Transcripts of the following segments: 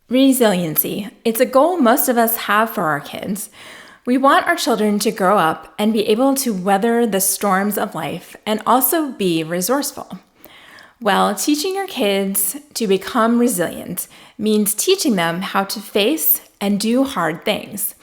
Resiliency. It's a goal most of us have for our kids. We want our children to grow up and be able to weather the storms of life and also be resourceful. Well, teaching your kids to become resilient means teaching them how to face and do hard things.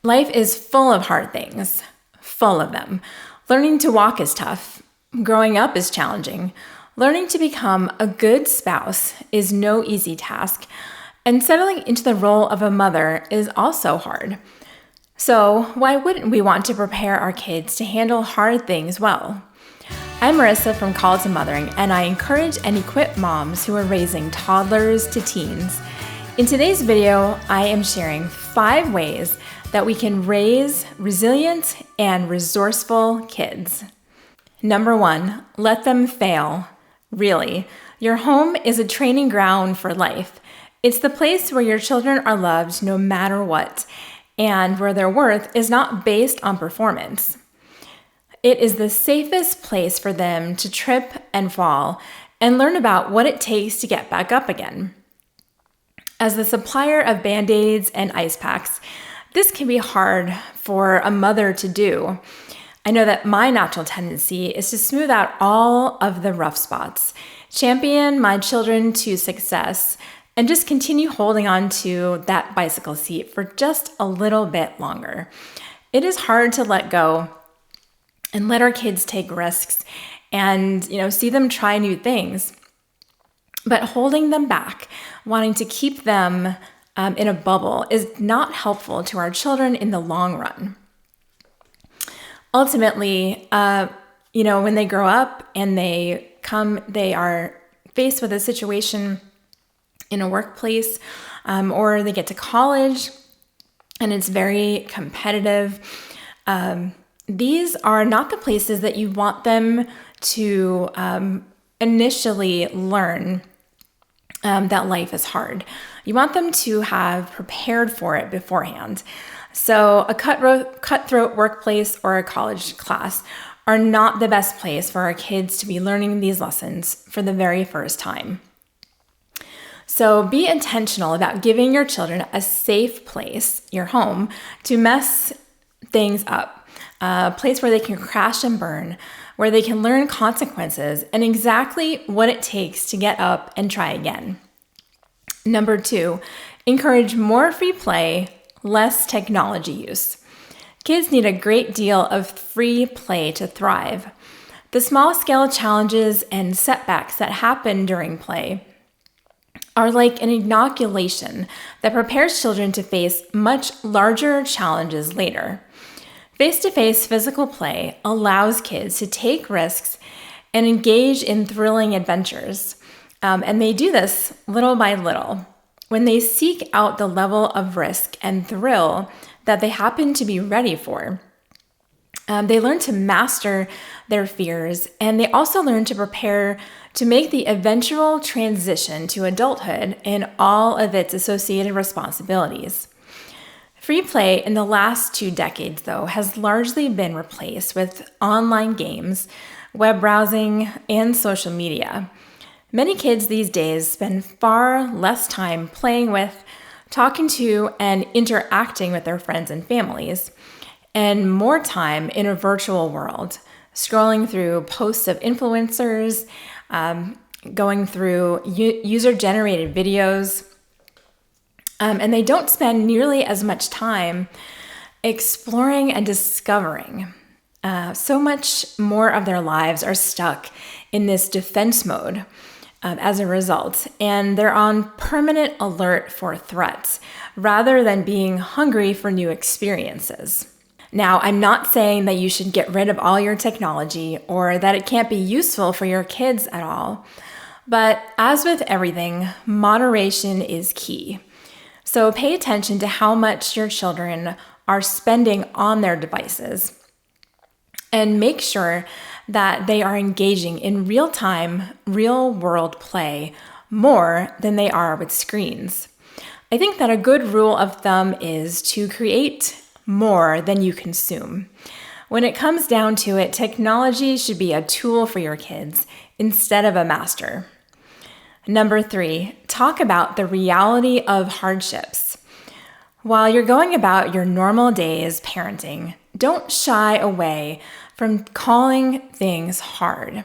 Life is full of hard things, full of them. Learning to walk is tough. Growing up is challenging. Learning to become a good spouse is no easy task. And settling into the role of a mother is also hard. So why wouldn't we want to prepare our kids to handle hard things well? I'm Marisa from Call to Mothering, and I encourage and equip moms who are raising toddlers to teens. In today's video, I am sharing 5 ways that we can raise resilient and resourceful kids. Number 1, let them fail. Really, your home is a training ground for life. It's the place where your children are loved no matter what, and where their worth is not based on performance. It is the safest place for them to trip and fall and learn about what it takes to get back up again. As the supplier of Band-Aids and ice packs, this can be hard for a mother to do. I know that my natural tendency is to smooth out all of the rough spots, champion my children to success, and just continue holding on to that bicycle seat for just a little bit longer. It is hard to let go and let our kids take risks and, see them try new things. But holding them back, wanting to keep them in a bubble is not helpful to our children in the long run. Ultimately, when they grow up and they are faced with a situation in a workplace, or they get to college and it's very competitive. These are not the places that you want them to initially learn that life is hard. You want them to have prepared for it beforehand. So a cutthroat workplace or a college class are not the best place for our kids to be learning these lessons for the very first time. So be intentional about giving your children a safe place, your home, to mess things up, a place where they can crash and burn, where they can learn consequences and exactly what it takes to get up and try again. Number 2, encourage more free play, less technology use. Kids need a great deal of free play to thrive. The small-scale challenges and setbacks that happen during play are like an inoculation that prepares children to face much larger challenges later. Face-to-face physical play allows kids to take risks and engage in thrilling adventures. And they do this little by little. When they seek out the level of risk and thrill that they happen to be ready for, they learn to master their fears, and they also learn to prepare to make the eventual transition to adulthood and all of its associated responsibilities. Free play in the last 2 decades, though, has largely been replaced with online games, web browsing, and social media. Many kids these days spend far less time playing with, talking to, and interacting with their friends and families, and more time in a virtual world, scrolling through posts of influencers, going through user-generated videos, and they don't spend nearly as much time exploring and discovering. So much more of their lives are stuck in this defense mode as a result, and they're on permanent alert for threats rather than being hungry for new experiences. Now, I'm not saying that you should get rid of all your technology or that it can't be useful for your kids at all, but as with everything, moderation is key. So pay attention to how much your children are spending on their devices and make sure that they are engaging in real-time, real-world play more than they are with screens. I think that a good rule of thumb is to create more than you consume. When it comes down to it, technology should be a tool for your kids instead of a master. Number 3, talk about the reality of hardships. While you're going about your normal days parenting, don't shy away from calling things hard.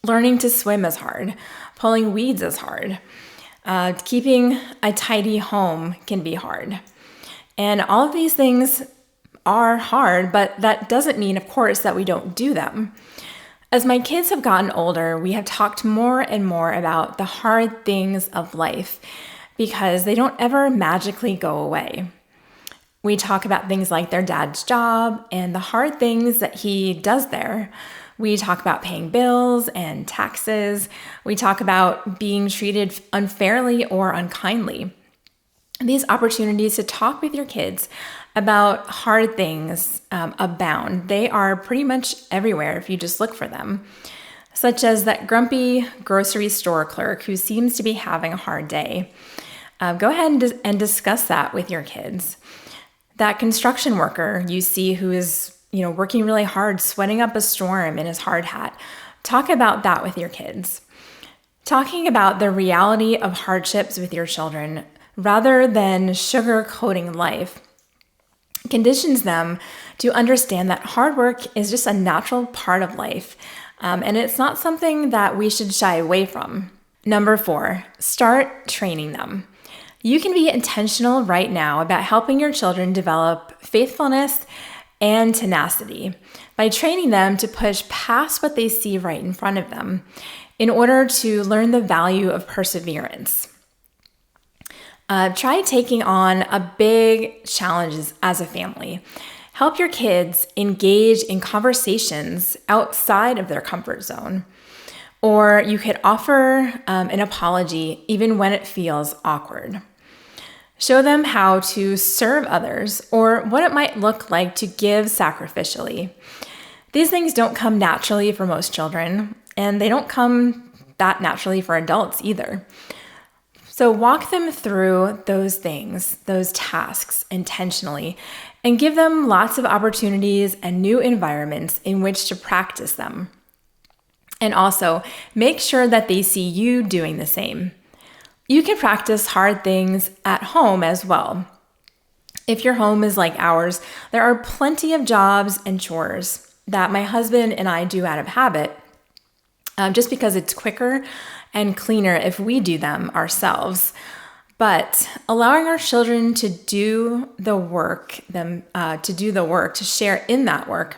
Learning to swim is hard. Pulling weeds is hard. Keeping a tidy home can be hard. And all of these things are hard, but that doesn't mean, of course, that we don't do them. As my kids have gotten older, we have talked more and more about the hard things of life because they don't ever magically go away. We talk about things like their dad's job and the hard things that he does there. We talk about paying bills and taxes. We talk about being treated unfairly or unkindly. These opportunities to talk with your kids about hard things abound. They are pretty much everywhere if you just look for them, such as that grumpy grocery store clerk who seems to be having a hard day. Go ahead and discuss that with your kids. That construction worker you see who is working really hard, sweating up a storm in his hard hat. Talk about that with your kids. Talking about the reality of hardships with your children rather than sugarcoating life conditions them to understand that hard work is just a natural part of life, and it's not something that we should shy away from. Number 4, start training them. You can be intentional right now about helping your children develop faithfulness and tenacity by training them to push past what they see right in front of them in order to learn the value of perseverance. Try taking on a big challenges as a family. Help your kids engage in conversations outside of their comfort zone. Or you could offer an apology even when it feels awkward. Show them how to serve others or what it might look like to give sacrificially. These things don't come naturally for most children, and they don't come that naturally for adults either. So walk them through those things, those tasks intentionally, and give them lots of opportunities and new environments in which to practice them. And also make sure that they see you doing the same. You can practice hard things at home as well. If your home is like ours, there are plenty of jobs and chores that my husband and I do out of habit, just because it's quicker and cleaner if we do them ourselves. But allowing our children to do the work, to share in that work,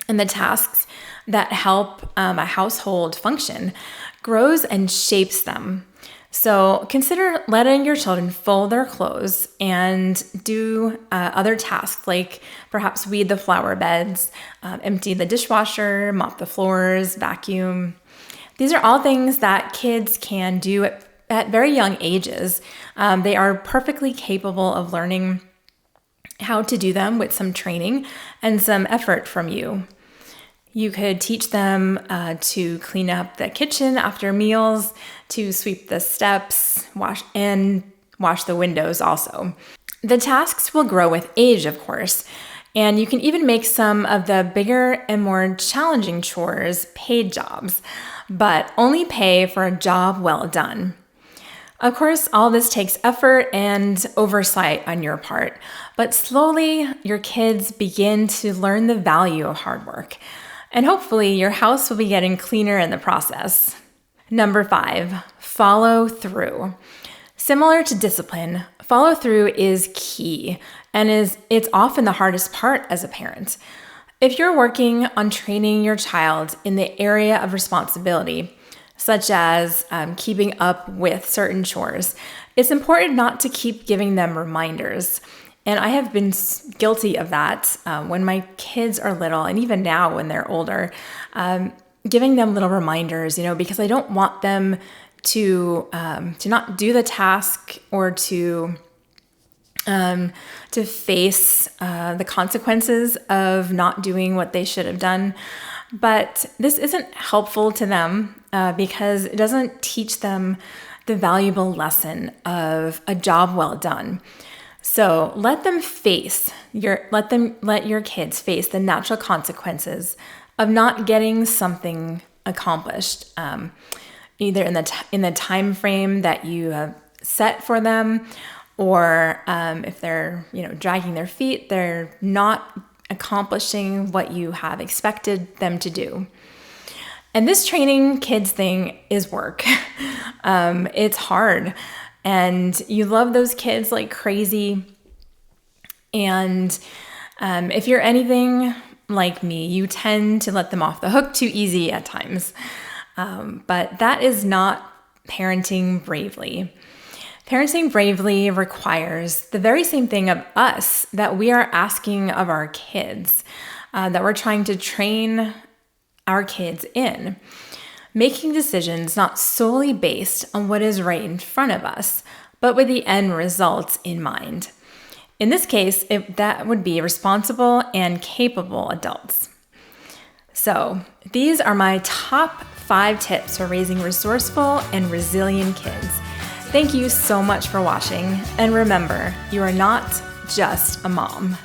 and the tasks that help a household function, grows and shapes them. So consider letting your children fold their clothes and do other tasks like perhaps weed the flower beds, empty the dishwasher, mop the floors, vacuum. These are all things that kids can do at very young ages. They are perfectly capable of learning how to do them with some training and some effort from you. You could teach them to clean up the kitchen after meals, to sweep the steps, wash the windows also. The tasks will grow with age, of course, and you can even make some of the bigger and more challenging chores paid jobs, but only pay for a job well done. Of course, all this takes effort and oversight on your part, but slowly your kids begin to learn the value of hard work. And hopefully your house will be getting cleaner in the process. Number 5, follow through. Similar to discipline, follow through is key and it's often the hardest part as a parent. If you're working on training your child in the area of responsibility, such as keeping up with certain chores, it's important not to keep giving them reminders. And I have been guilty of that when my kids are little, and even now when they're older, giving them little reminders, because I don't want them to not do the task or to face the consequences of not doing what they should have done. But this isn't helpful to them because it doesn't teach them the valuable lesson of a job well done. So let your kids face the natural consequences of not getting something accomplished. either in the time frame that you have set for them, or if they're dragging their feet, they're not accomplishing what you have expected them to do. And this training kids thing is work. It's hard, and you love those kids like crazy. And if you're anything like me, you tend to let them off the hook too easy at times. But that is not parenting bravely. Parenting bravely requires the very same thing of us that we are asking of our kids, that we're trying to train our kids in. Making decisions not solely based on what is right in front of us, but with the end results in mind. In this case, that would be responsible and capable adults. So these are my top 5 tips for raising resourceful and resilient kids. Thank you so much for watching. And remember, you are not just a mom.